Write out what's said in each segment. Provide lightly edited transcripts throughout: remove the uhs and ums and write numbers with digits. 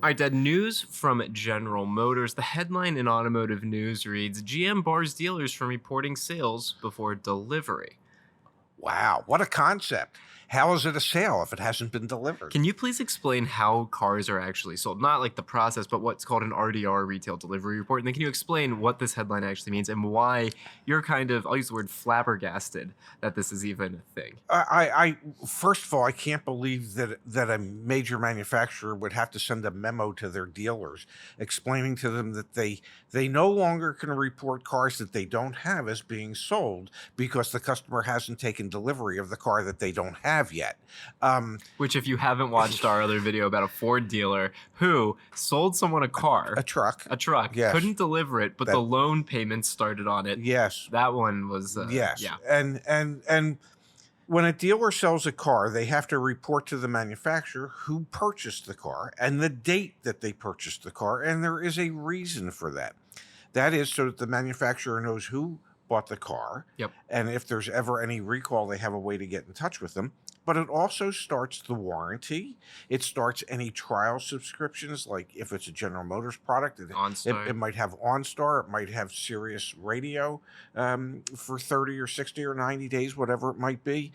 All right, Dad, news from General Motors. The headline in Automotive News reads GM bars dealers from reporting sales before delivery. Wow, what a concept. How is it a sale if it hasn't been delivered? Can you please explain how cars are actually sold? Not like the process, but what's called an RDR, retail delivery report. And then can you explain what this headline actually means and why you're kind of, I'll use the word flabbergasted that this is even a thing? First of all, I can't believe that a major manufacturer would have to send a memo to their dealers explaining to them that they no longer can report cars that they don't have as being sold because the customer hasn't taken delivery of the car that they don't have yet. Um, Which, if you haven't watched our other video about a Ford dealer who sold someone a truck, a truck, yes, couldn't deliver it, but that the loan payments started on it. yes, That one was, yes, yeah. and when a dealer sells a car, they have to report to the manufacturer who purchased the car and the date that they purchased the car, and there is a reason for that. That is so that the manufacturer knows who bought the car, Yep. and if there's ever any recall, they have a way to get in touch with them. But it also starts the warranty. It starts any trial subscriptions, like if it's a General Motors product, it OnStar. might have OnStar, it might have Sirius Radio for 30 or 60 or 90 days, whatever it might be.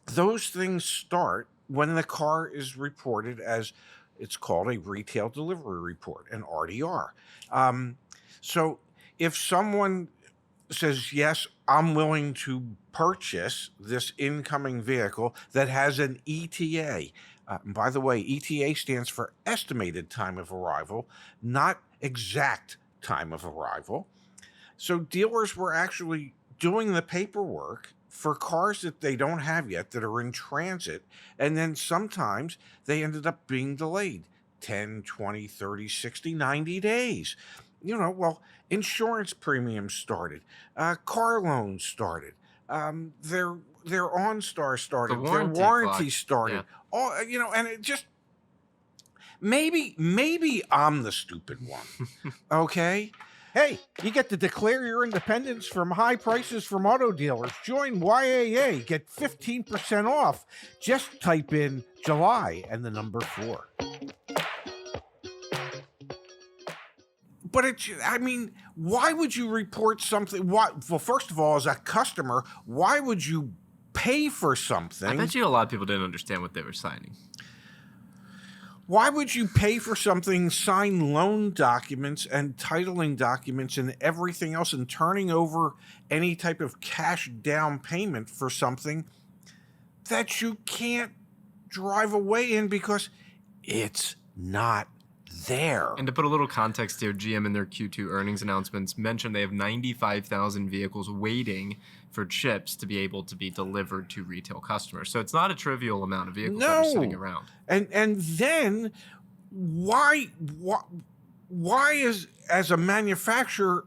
Those things start when the car is reported as it's called a retail delivery report, an RDR. Um, so if someone says, yes, I'm willing to purchase this incoming vehicle that has an ETA. And by the way, ETA stands for estimated time of arrival, not exact time of arrival. So dealers were actually doing the paperwork for cars that they don't have yet that are in transit. And then sometimes they ended up being delayed 10, 20, 30, 60, 90 days. Well, insurance premiums started, car loans started, their OnStar The started, their warranty clock. warranty started. Yeah. All and it just maybe I'm the stupid one. Okay. Hey, you get to declare your independence from high prices from auto dealers. Join YAA. Get 15% off. Just type in July and the number 4. But why would you report something? Well, first of all, as a customer, why would you pay for I something? bet you a lot of people didn't understand what they were signing. Why would you pay for something, sign loan documents and titling documents and everything else, and turning over any type of cash down payment for something that you can't drive away in because it's not there? And to put a little context here, GM in their Q2 earnings announcements mentioned they have 95,000 vehicles waiting for chips to be able to be delivered to retail customers. So it's not a trivial amount of vehicles that are sitting No. around. And then why is, as a manufacturer,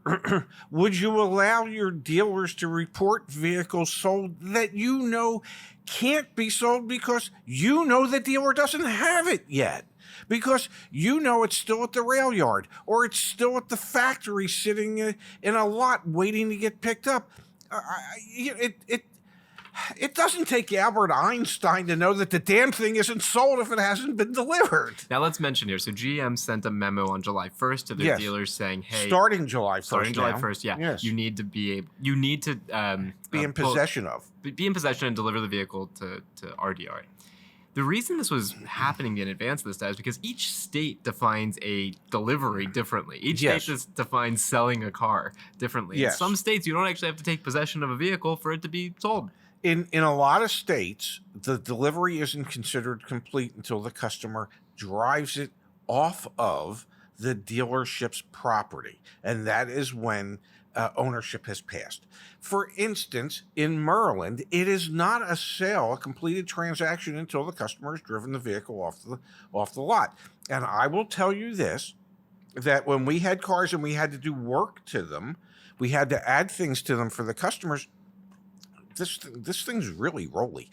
would you allow your dealers to report vehicles sold that can't be sold because the dealer doesn't have it yet? Because it's still at the rail yard or it's still at the factory sitting in a lot waiting to get picked up. It doesn't take Albert Einstein to know that the damn thing isn't sold if it hasn't been delivered. Now let's mention here. So GM sent a memo on July 1st to their Yes. dealers saying, "Hey, Starting July 1st. starting July now. 1st, yeah, Yes. you need to be Be in possession of. be in possession and deliver the vehicle to RDR." The reason this was happening in advance of this is because each state defines a delivery differently. Each Yes. state just defines selling a car differently. Yes. In some states, you don't actually have to take possession of a vehicle for it to be sold. In a lot of states, the delivery isn't considered complete until the customer drives it off of the dealership's property, and that is when ownership has passed. For instance, in Maryland, it is not a sale, a completed transaction, until the customer has driven the vehicle off the lot. And I will tell you this, that when we had cars and we had to do work to them, we had to add things to them for the customers. This thing's really rolly.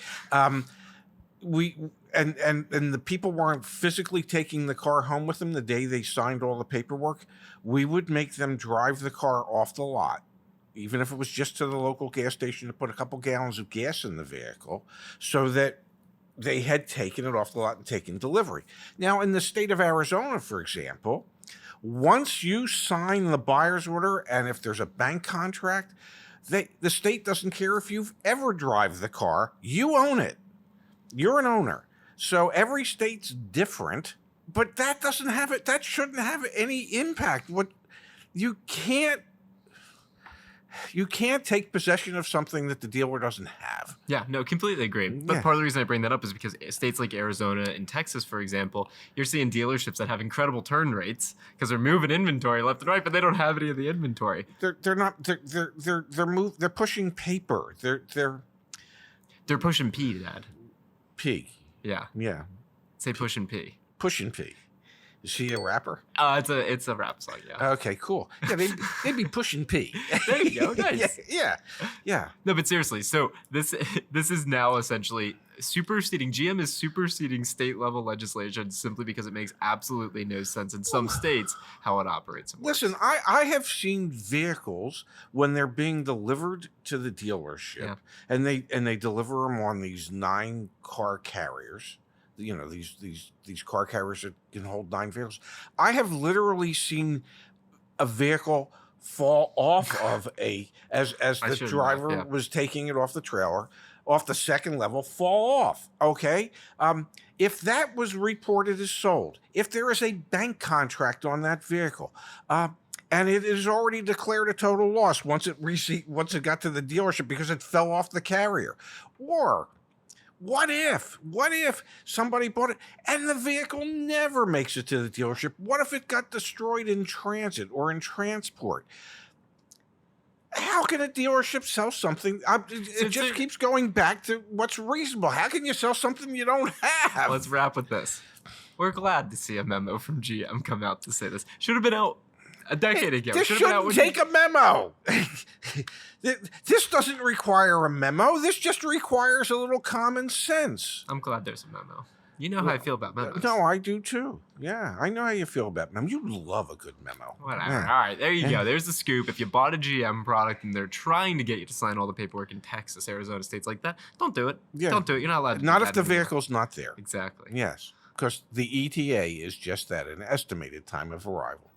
We and the people weren't physically taking the car home with them the day they signed all the paperwork. We would make them drive the car off the lot, even if it was just to the local gas station to put a couple gallons of gas in the vehicle, so that they had taken it off the lot and taken delivery. Now, in the state of Arizona, for example, once you sign the buyer's order, and if there's a bank contract, the state doesn't care if you've ever drive the car. You own it. You're an owner. So every state's different, but that doesn't have it. That shouldn't have any impact. What you can't take possession of something that the dealer doesn't have. Yeah, no, completely agree. But Yeah. part of the reason I bring that up is because states like Arizona and Texas, for example, you're seeing dealerships that have incredible turn rates because they're moving inventory left and right, but they don't have any of the inventory. They're pushing paper. They're pushing P, Dad. P. Yeah, Yeah. say pushing P. Pushing P. Is she a rapper? It's a rap song. Yeah. Okay, cool. Yeah, they'd be pushing P. There you go. Nice. Yeah. No, but seriously, so this is now essentially GM is superseding state level legislation simply because it makes absolutely no sense in some states how it operates. And works. Listen, I have seen vehicles when they're being delivered to the dealership, Yeah. and they deliver them on these 9-car carriers. You know, these car carriers that can hold 9 vehicles. I have literally seen a vehicle fall off of as the shouldn't have, driver yeah. was taking it off the trailer, off the second level, fall off. Okay, if that was reported as sold, if there is a bank contract on that vehicle, and it is already declared a total loss once it got to the dealership because it fell off the carrier, or what if somebody bought it and the vehicle never makes it to the dealership? What if it got destroyed in transit or in transport? How can a dealership sell something? It just keeps going back to what's reasonable. How can you sell something you don't have? Let's wrap with this. We're glad to see a memo from GM come out to say this. Should have been out a decade ago. This Should have been out shouldn't take a memo. This doesn't require a memo. This just requires a little common sense. I'm glad there's a memo. You know how I feel about memos. No, I do too. Yeah, I know how you feel about memos. You love a good memo. Whatever. Yeah. All right, there you go. There's the scoop. If you bought a GM product and they're trying to get you to sign all the paperwork in Texas, Arizona, states like that, don't do it. Yeah. Don't do it. You're not allowed to do Not that if the anymore. vehicle's not there. Exactly. Yes, because the ETA is just that, an estimated time of arrival.